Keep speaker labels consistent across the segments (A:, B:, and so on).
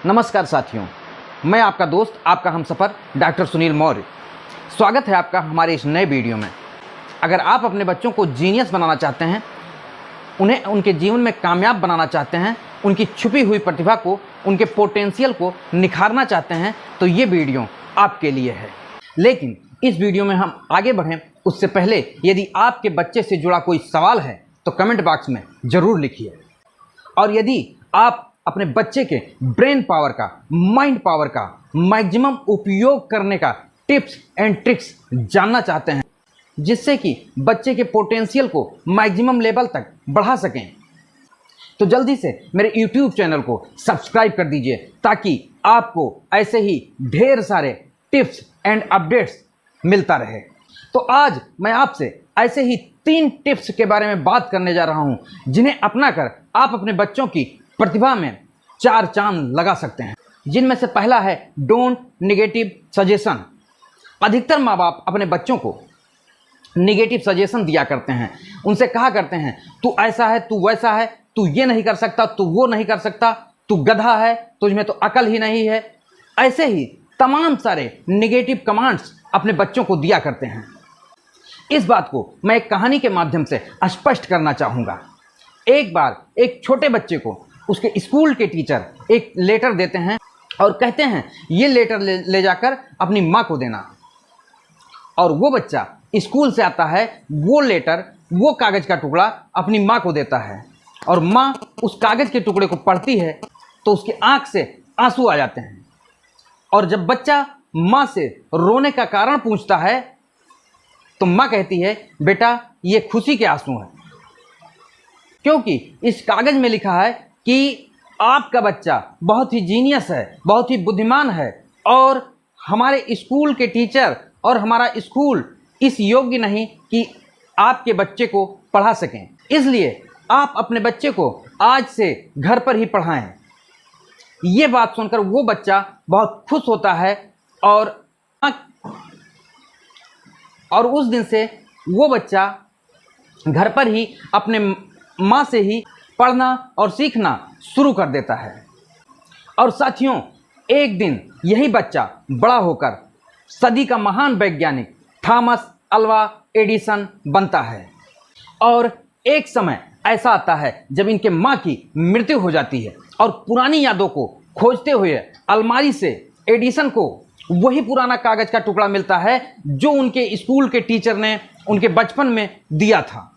A: नमस्कार साथियों, मैं आपका दोस्त, आपका हमसफ़र डॉक्टर सुनील मौर्य। स्वागत है आपका हमारे इस नए वीडियो में। अगर आप अपने बच्चों को जीनियस बनाना चाहते हैं, उन्हें उनके जीवन में कामयाब बनाना चाहते हैं, उनकी छुपी हुई प्रतिभा को, उनके पोटेंशियल को निखारना चाहते हैं, तो ये वीडियो आपके लिए है। लेकिन इस वीडियो में हम आगे बढ़ें उससे पहले यदि आपके बच्चे से जुड़ा कोई सवाल है तो कमेंट बॉक्स में ज़रूर लिखिए। और यदि आप अपने बच्चे के ब्रेन पावर का, माइंड पावर का मैक्सिमम उपयोग करने का टिप्स एंड ट्रिक्स जानना चाहते हैं, जिससे कि बच्चे के पोटेंशियल को मैक्सिमम लेवल तक बढ़ा सकें, तो जल्दी से मेरे YouTube चैनल को सब्सक्राइब कर दीजिए, ताकि आपको ऐसे ही ढेर सारे टिप्स एंड अपडेट्स मिलता रहे। तो आज मैं आपसे ऐसे ही 3 टिप्स के बारे में बात करने जा रहा हूं, जिन्हें अपनाकर आप अपने बच्चों की प्रतिभा में 4 चांद लगा सकते हैं। जिनमें से पहला है डोंट नेगेटिव सजेशन। अधिकतर माँ बाप अपने बच्चों को नेगेटिव सजेशन दिया करते हैं, उनसे कहा करते हैं तू ऐसा है, तू वैसा है, तू ये नहीं कर सकता, तू वो नहीं कर सकता, तू गधा है, तुझमें तो अकल ही नहीं है। ऐसे ही तमाम सारे नेगेटिव कमांड्स अपने बच्चों को दिया करते हैं। इस बात को मैं एक कहानी के माध्यम से स्पष्ट करना चाहूँगा। एक बार एक छोटे बच्चे को उसके स्कूल के टीचर एक लेटर देते हैं और कहते हैं ये लेटर ले जाकर अपनी माँ को देना। और वो बच्चा स्कूल से आता है, वो लेटर, वो कागज़ का टुकड़ा अपनी माँ को देता है, और माँ उस कागज़ के टुकड़े को पढ़ती है तो उसकी आँख से आंसू आ जाते हैं। और जब बच्चा माँ से रोने का कारण पूछता है तो माँ कहती है बेटा ये खुशी के आंसू हैं, क्योंकि इस कागज़ में लिखा है कि आपका बच्चा बहुत ही जीनियस है, बहुत ही बुद्धिमान है, और हमारे स्कूल के टीचर और हमारा स्कूल इस योग्य नहीं कि आपके बच्चे को पढ़ा सकें। इसलिए आप अपने बच्चे को आज से घर पर ही पढ़ाएं। ये बात सुनकर वो बच्चा बहुत खुश होता है, और उस दिन से वो बच्चा घर पर ही अपने माँ से ही पढ़ना और सीखना शुरू कर देता है। और साथियों, एक दिन यही बच्चा बड़ा होकर सदी का महान वैज्ञानिक थॉमस अल्वा एडिसन बनता है। और एक समय ऐसा आता है जब इनके माँ की मृत्यु हो जाती है, और पुरानी यादों को खोजते हुए अलमारी से एडिसन को वही पुराना कागज़ का टुकड़ा मिलता है जो उनके स्कूल के टीचर ने उनके बचपन में दिया था।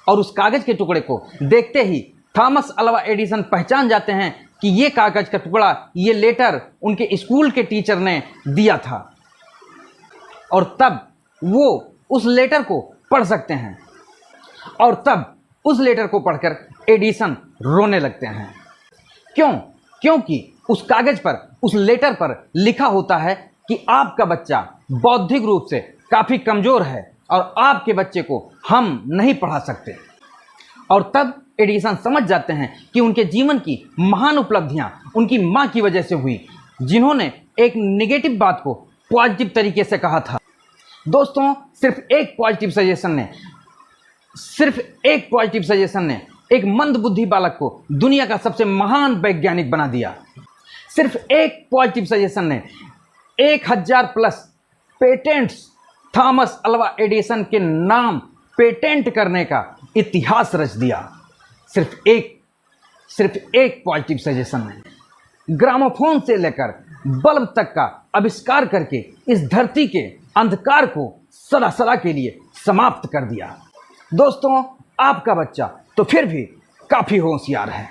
A: और उस कागज़ के टुकड़े को देखते ही थॉमस अल्वा एडिसन पहचान जाते हैं कि ये कागज़ का टुकड़ा, ये लेटर उनके स्कूल के टीचर ने दिया था। और तब वो उस लेटर को पढ़ सकते हैं, और तब उस लेटर को पढ़कर एडिसन रोने लगते हैं। क्यों? क्योंकि उस कागज़ पर, उस लेटर पर लिखा होता है कि आपका बच्चा बौद्धिक रूप से काफ़ी कमज़ोर है और आपके बच्चे को हम नहीं पढ़ा सकते। और तब एडिसन समझ जाते हैं कि उनके जीवन की महान उपलब्धियां उनकी माँ की वजह से हुई, जिन्होंने एक नेगेटिव बात को पॉजिटिव तरीके से कहा था। दोस्तों, सिर्फ एक पॉजिटिव सजेशन ने एक मंदबुद्धि बालक को दुनिया का सबसे महान वैज्ञानिक बना दिया। सिर्फ एक पॉजिटिव सजेशन ने 1000+ पेटेंट्स थॉमस अल्वा एडिसन के नाम पेटेंट करने का इतिहास रच दिया। सिर्फ एक पॉजिटिव सजेशन ने ग्रामोफोन से लेकर बल्ब तक का आविष्कार करके इस धरती के अंधकार को सदा सदा के लिए समाप्त कर दिया। दोस्तों, आपका बच्चा तो फिर भी काफ़ी होशियार है,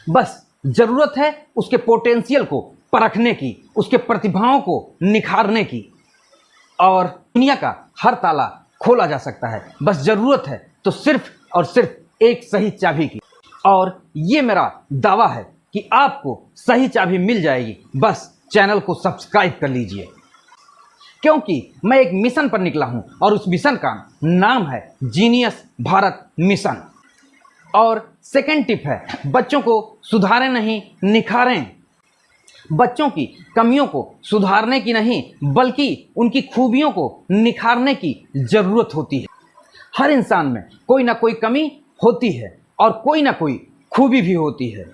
A: बस ज़रूरत है उसके पोटेंशियल को परखने की, उसके प्रतिभाओं को निखारने की। और दुनिया का हर ताला खोला जा सकता है, बस ज़रूरत है तो सिर्फ और सिर्फ एक सही चाबी की। और ये मेरा दावा है कि आपको सही चाबी मिल जाएगी, बस चैनल को सब्सक्राइब कर लीजिए। क्योंकि मैं एक मिशन पर निकला हूं, और उस मिशन का नाम है जीनियस भारत मिशन। और सेकंड टिप है बच्चों को सुधारें नहीं, निखारें। बच्चों की कमियों को सुधारने की नहीं, बल्कि उनकी खूबियों को निखारने की ज़रूरत होती है। हर इंसान में कोई ना कोई कमी होती है और कोई ना कोई खूबी भी होती है।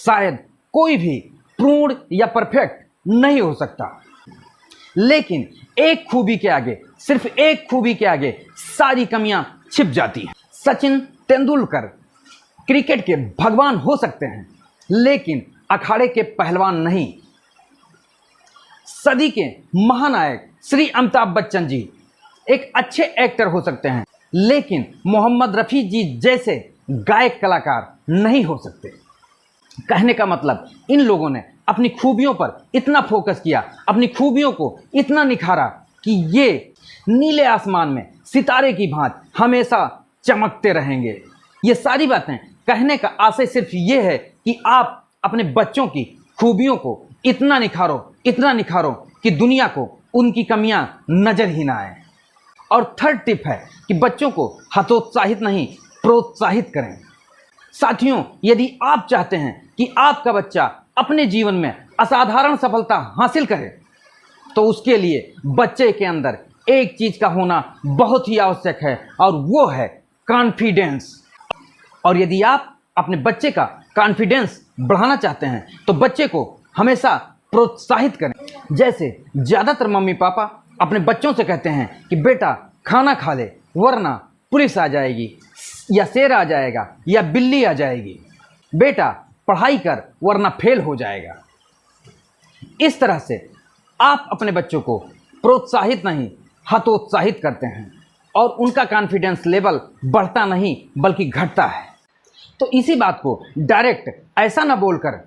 A: शायद कोई भी पूर्ण या परफेक्ट नहीं हो सकता, लेकिन एक खूबी के आगे, सिर्फ एक खूबी के आगे सारी कमियां छिप जाती हैं। सचिन तेंदुलकर क्रिकेट के भगवान हो सकते हैं, लेकिन अखाड़े के पहलवान नहीं। सदी के महानायक श्री अमिताभ बच्चन जी एक अच्छे एक्टर हो सकते हैं, लेकिन मोहम्मद रफ़ी जी जैसे गायक कलाकार नहीं हो सकते। कहने का मतलब, इन लोगों ने अपनी खूबियों पर इतना फोकस किया, अपनी खूबियों को इतना निखारा कि ये नीले आसमान में सितारे की भांति हमेशा चमकते रहेंगे। ये सारी बातें कहने का आशय सिर्फ ये है कि आप अपने बच्चों की खूबियों को इतना निखारो कि दुनिया को उनकी कमियां नजर ही ना आए। और थर्ड टिप है कि बच्चों को हतोत्साहित नहीं, प्रोत्साहित करें। साथियों, यदि आप चाहते हैं कि आपका बच्चा अपने जीवन में असाधारण सफलता हासिल करे, तो उसके लिए बच्चे के अंदर एक चीज का होना बहुत ही आवश्यक है, और वो है कॉन्फिडेंस। और यदि आप अपने बच्चे का कॉन्फिडेंस बढ़ाना चाहते हैं तो बच्चे को हमेशा प्रोत्साहित करें। जैसे ज़्यादातर मम्मी पापा अपने बच्चों से कहते हैं कि बेटा खाना खा ले, वरना पुलिस आ जाएगी, या शेर आ जाएगा, या बिल्ली आ जाएगी। बेटा पढ़ाई कर, वरना फेल हो जाएगा। इस तरह से आप अपने बच्चों को प्रोत्साहित नहीं, हतोत्साहित करते हैं, और उनका कॉन्फिडेंस लेवल बढ़ता नहीं बल्कि घटता है। तो इसी बात को डायरेक्ट ऐसा ना बोलकर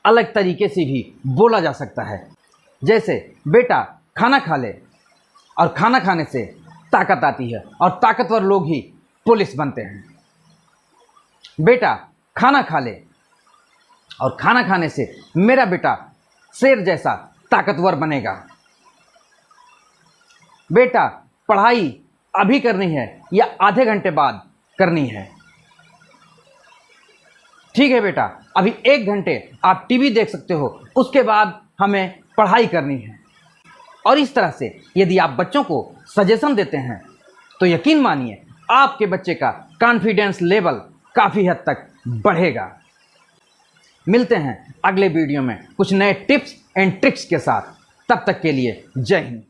A: अलग तरीके से भी बोला जा सकता है। जैसे बेटा खाना खा ले, और खाना खाने से ताकत आती है, और ताकतवर लोग ही पुलिस बनते हैं। बेटा खाना खा ले, और खाना खाने से मेरा बेटा शेर जैसा ताकतवर बनेगा। बेटा पढ़ाई अभी करनी है या आधे घंटे बाद करनी है? ठीक है बेटा, अभी 1 घंटे आप टीवी देख सकते हो, उसके बाद हमें पढ़ाई करनी है। और इस तरह से यदि आप बच्चों को सजेशन देते हैं तो यकीन मानिए आपके बच्चे का कॉन्फिडेंस लेवल काफ़ी हद तक बढ़ेगा। मिलते हैं अगले वीडियो में कुछ नए टिप्स एंड ट्रिक्स के साथ। तब तक के लिए जय हिंद।